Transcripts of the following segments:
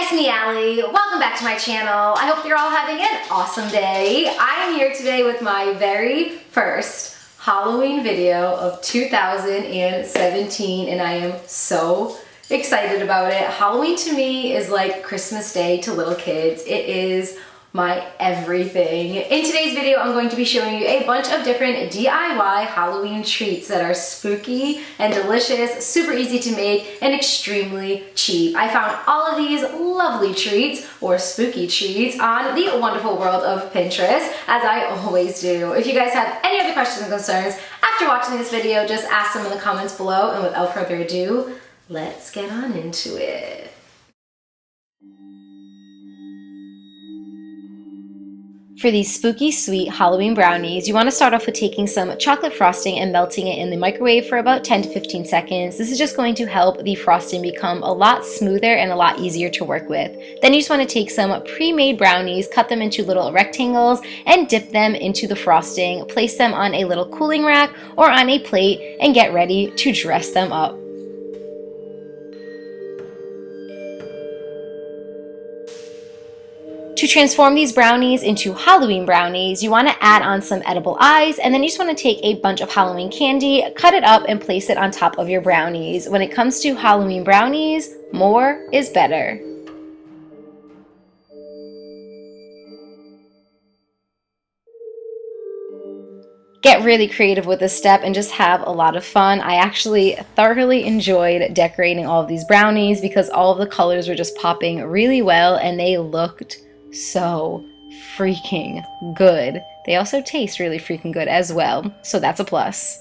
it's me, Allie. Welcome back to my channel. I hope you're all having an awesome day. I am here today with my very first Halloween video of 2017, and I am so excited about it. Halloween to me is like Christmas Day to little kids. It is my everything. In today's video, I'm going to be showing you a bunch of different DIY Halloween treats that are spooky and delicious, super easy to make, and extremely cheap. I found all of these lovely treats, or spooky treats, on the wonderful world of Pinterest, as I always do. If you guys have any other questions and concerns after watching this video, just ask them in the comments below, and without further ado, let's get on into it. For these spooky sweet Halloween brownies, you want to start off with taking some chocolate frosting and melting it in the microwave for about 10 to 15 seconds. This is just going to help the frosting become a lot smoother and a lot easier to work with. Then you just want to take some pre-made brownies, cut them into little rectangles, and dip them into the frosting. Place them on a little cooling rack or on a plate and get ready to dress them up. To transform these brownies into Halloween brownies, you want to add on some edible eyes, and then you just want to take a bunch of Halloween candy, cut it up, and place it on top of your brownies. When it comes to Halloween brownies, more is better. Get really creative with this step and just have a lot of fun. I actually thoroughly enjoyed decorating all of these brownies because all of the colors were just popping really well and they looked so freaking good. They also taste really freaking good as well, so that's a plus.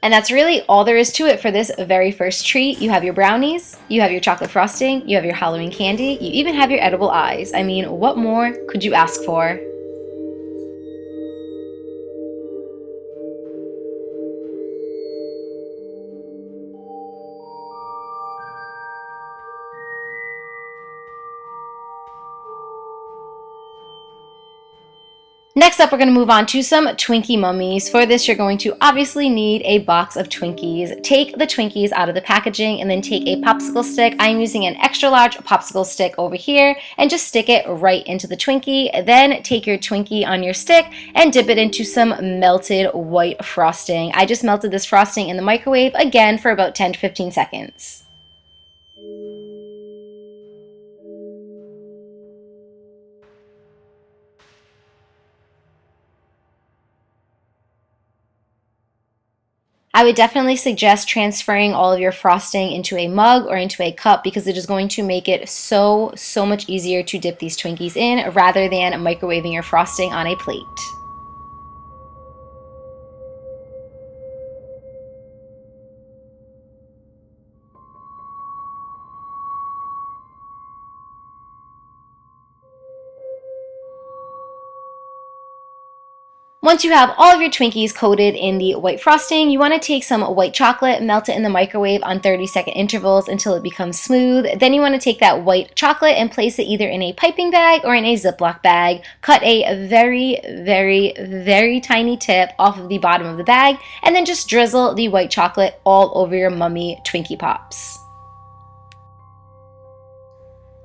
And that's really all there is to it for this very first treat. You have your brownies, you have your chocolate frosting, you have your Halloween candy, you even have your edible eyes. I mean, what more could you ask for? Next up, we're going to move on to some Twinkie mummies. For this, you're going to obviously need a box of Twinkies. Take the Twinkies out of the packaging and then take a popsicle stick. I'm using an extra large popsicle stick over here and just stick it right into the Twinkie. Then take your Twinkie on your stick and dip it into some melted white frosting. I just melted this frosting in the microwave again for about 10 to 15 seconds. I would definitely suggest transferring all of your frosting into a mug or into a cup because it is going to make it so much easier to dip these Twinkies in rather than microwaving your frosting on a plate. Once you have all of your Twinkies coated in the white frosting, you want to take some white chocolate, melt it in the microwave on 30-second intervals until it becomes smooth. Then you want to take that white chocolate and place it either in a piping bag or in a Ziploc bag. Cut a very tiny tip off of the bottom of the bag, and then just drizzle the white chocolate all over your mummy Twinkie Pops.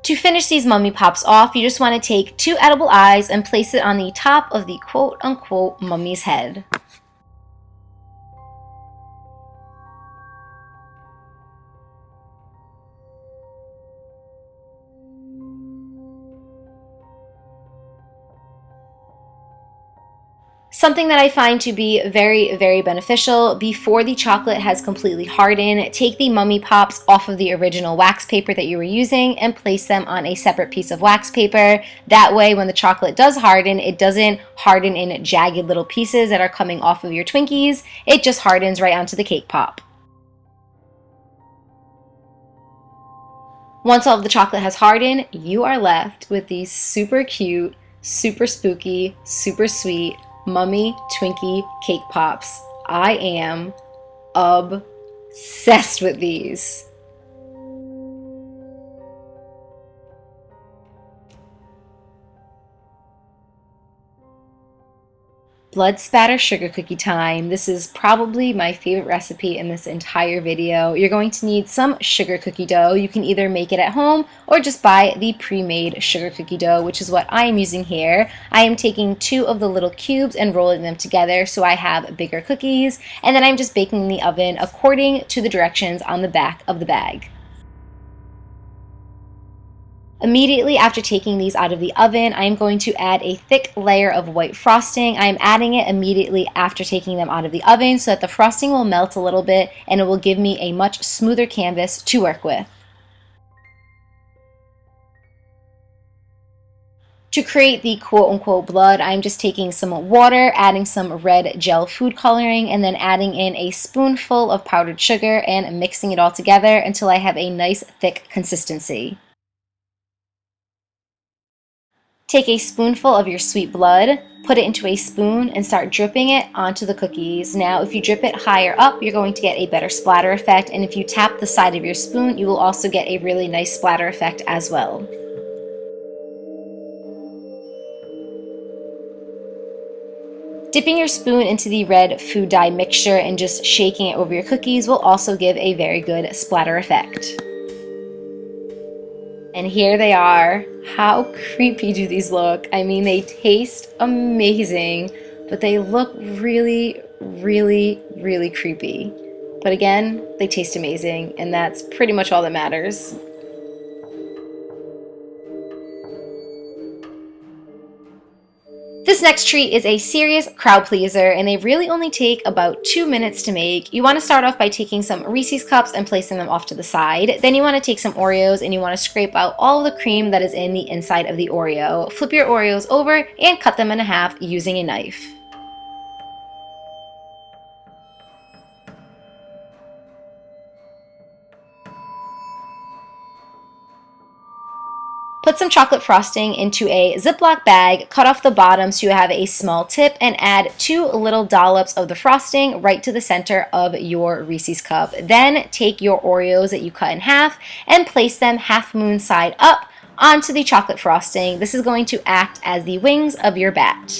To finish these mummy pops off, you just want to take 2 edible eyes and place it on the top of the quote-unquote mummy's head. Something that I find to be very beneficial, before the chocolate has completely hardened, take the mummy pops off of the original wax paper that you were using and place them on a separate piece of wax paper. That way, when the chocolate does harden, it doesn't harden in jagged little pieces that are coming off of your Twinkies. It just hardens right onto the cake pop. Once all of the chocolate has hardened, you are left with these super cute, super spooky, super sweet Mummy Twinkie cake pops. I am obsessed with these. Blood spatter sugar cookie time. This is probably my favorite recipe in this entire video. You're going to need some sugar cookie dough. You can either make it at home or just buy the pre-made sugar cookie dough, which is what I am using here. I am taking 2 of the little cubes and rolling them together so I have bigger cookies, and then I'm just baking in the oven according to the directions on the back of the bag. Immediately after taking these out of the oven, I am going to add a thick layer of white frosting. I am adding it immediately after taking them out of the oven so that the frosting will melt a little bit and it will give me a much smoother canvas to work with. To create the quote-unquote blood, I'm just taking some water, adding some red gel food coloring, and then adding in a spoonful of powdered sugar and mixing it all together until I have a nice thick consistency. Take a spoonful of your sweet blood, put it into a spoon, and start dripping it onto the cookies. Now, if you drip it higher up, you're going to get a better splatter effect, and if you tap the side of your spoon, you will also get a really nice splatter effect as well. Dipping your spoon into the red food dye mixture and just shaking it over your cookies will also give a very good splatter effect. And here they are. How creepy do these look? I mean, they taste amazing, but they look really, really, really creepy. But again, they taste amazing, and that's pretty much all that matters. This next treat is a serious crowd pleaser, and they really only take about 2 minutes to make. You want to start off by taking some Reese's cups and placing them off to the side. Then you want to take some Oreos and you want to scrape out all the cream that is in the inside of the Oreo. Flip your Oreos over and cut them in half using a knife. Put some chocolate frosting into a Ziploc bag, cut off the bottom so you have a small tip, and add 2 little dollops of the frosting right to the center of your Reese's cup. Then take your Oreos that you cut in half and place them half moon side up onto the chocolate frosting. This is going to act as the wings of your bat.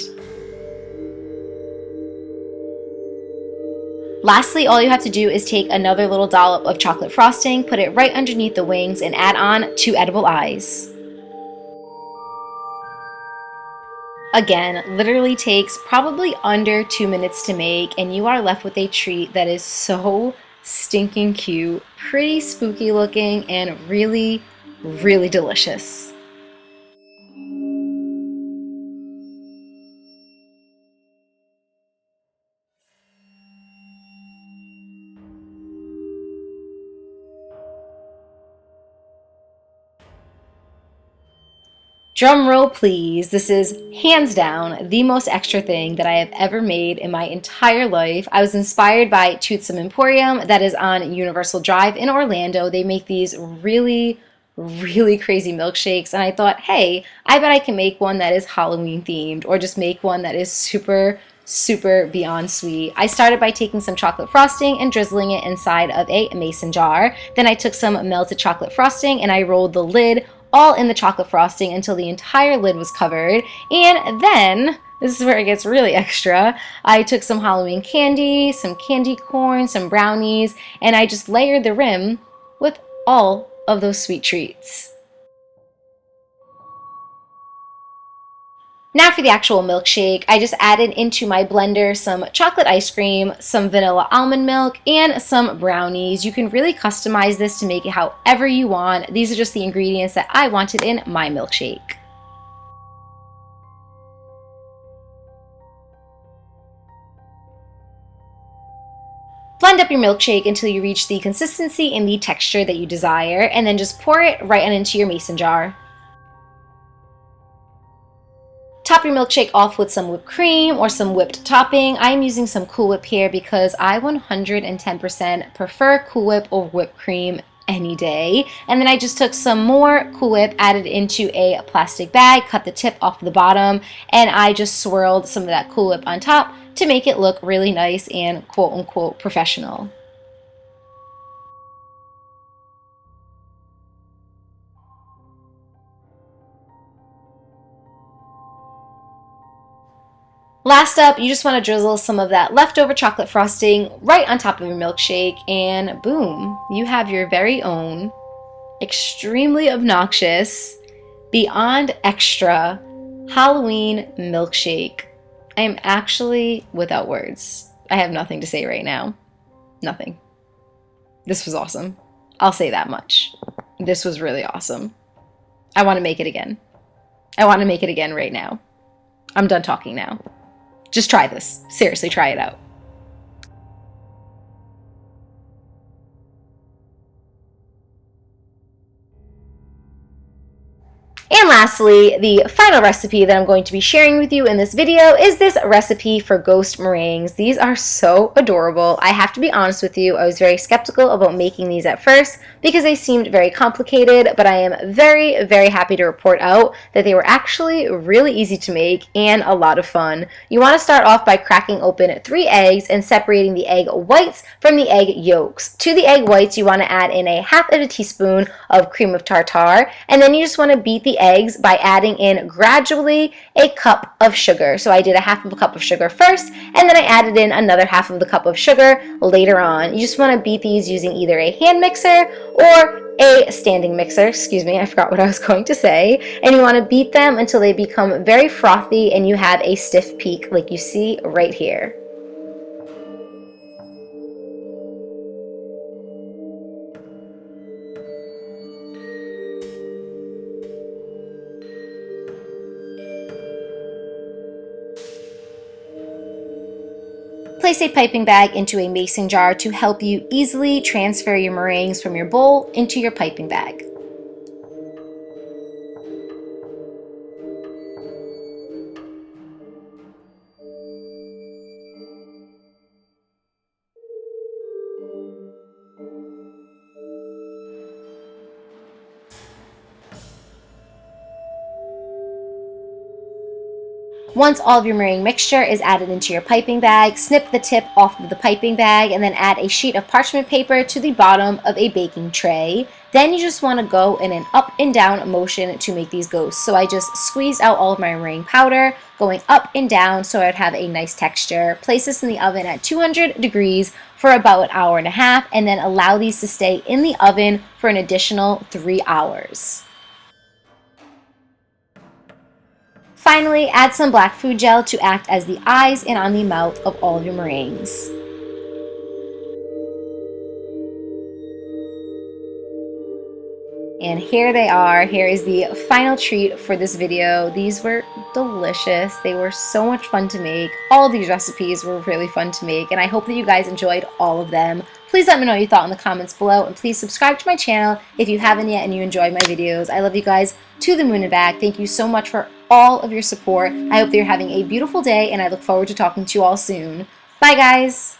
Lastly, all you have to do is take another little dollop of chocolate frosting, put it right underneath the wings, and add on 2 edible eyes. Again, literally takes probably under 2 minutes to make, and you are left with a treat that is so stinking cute, pretty spooky looking, and really, really delicious. Drum roll please, this is hands down the most extra thing that I have ever made in my entire life. I was inspired by Toothsome Emporium that is on Universal Drive in Orlando. They make these really, really crazy milkshakes, and I thought, hey, I bet I can make one that is Halloween themed, or just make one that is super beyond sweet. I started by taking some chocolate frosting and drizzling it inside of a mason jar. Then I took some melted chocolate frosting and I rolled the lid all in the chocolate frosting until the entire lid was covered. And then, this is where it gets really extra, I took some Halloween candy, some candy corn, some brownies, and I just layered the rim with all of those sweet treats. Now for the actual milkshake, I just added into my blender some chocolate ice cream, some vanilla almond milk, and some brownies. You can really customize this to make it however you want. These are just the ingredients that I wanted in my milkshake. Blend up your milkshake until you reach the consistency and the texture that you desire, and then just pour it right on into your mason jar. Top your milkshake off with some whipped cream or some whipped topping. I'm using some Cool Whip here because I 110% prefer Cool Whip or whipped cream any day. And then I just took some more Cool Whip, added into a plastic bag, cut the tip off the bottom, and I just swirled some of that Cool Whip on top to make it look really nice and quote-unquote professional. Last up, you just want to drizzle some of that leftover chocolate frosting right on top of your milkshake, and boom, you have your very own extremely obnoxious, beyond extra Halloween milkshake. I am actually without words. I have nothing to say right now. Nothing. This was awesome. I'll say that much. This was really awesome. I want to make it again. I want to make it again right now. I'm done talking now. Just try this. Seriously, try it out. And lastly, the final recipe that I'm going to be sharing with you in this video is this recipe for ghost meringues. These are so adorable. I have to be honest with you, I was very skeptical about making these at first because they seemed very complicated, but I am very, very happy to report out that they were actually really easy to make and a lot of fun. You want to start off by cracking open 3 eggs and separating the egg whites from the egg yolks. To the egg whites, you want to add in a half of a teaspoon of cream of tartar, and then you just want to beat the eggs by adding in gradually a cup of sugar. So I did a half of a cup of sugar first, and then I added in another half of the cup of sugar later on. You just want to beat these using either a hand mixer or a standing mixer. Excuse me, I forgot what I was going to say. And you want to beat them until they become very frothy and you have a stiff peak like you see right here. Place a piping bag into a mason jar to help you easily transfer your meringues from your bowl into your piping bag. Once all of your meringue mixture is added into your piping bag, snip the tip off of the piping bag and then add a sheet of parchment paper to the bottom of a baking tray. Then you just want to go in an up and down motion to make these ghosts. So I just squeezed out all of my meringue powder, going up and down so I'd have a nice texture. Place this in the oven at 200 degrees for about 1.5 hours and then allow these to stay in the oven for an additional 3 hours. Finally, add some black food gel to act as the eyes and on the mouth of all of your meringues. And here they are. Here is the final treat for this video. These were delicious. They were so much fun to make. All of these recipes were really fun to make, and I hope that you guys enjoyed all of them. Please let me know what you thought in the comments below, and please subscribe to my channel if you haven't yet and you enjoy my videos. I love you guys to the moon and back. Thank you so much for all of your support. I hope that you're having a beautiful day, and I look forward to talking to you all soon. Bye, guys!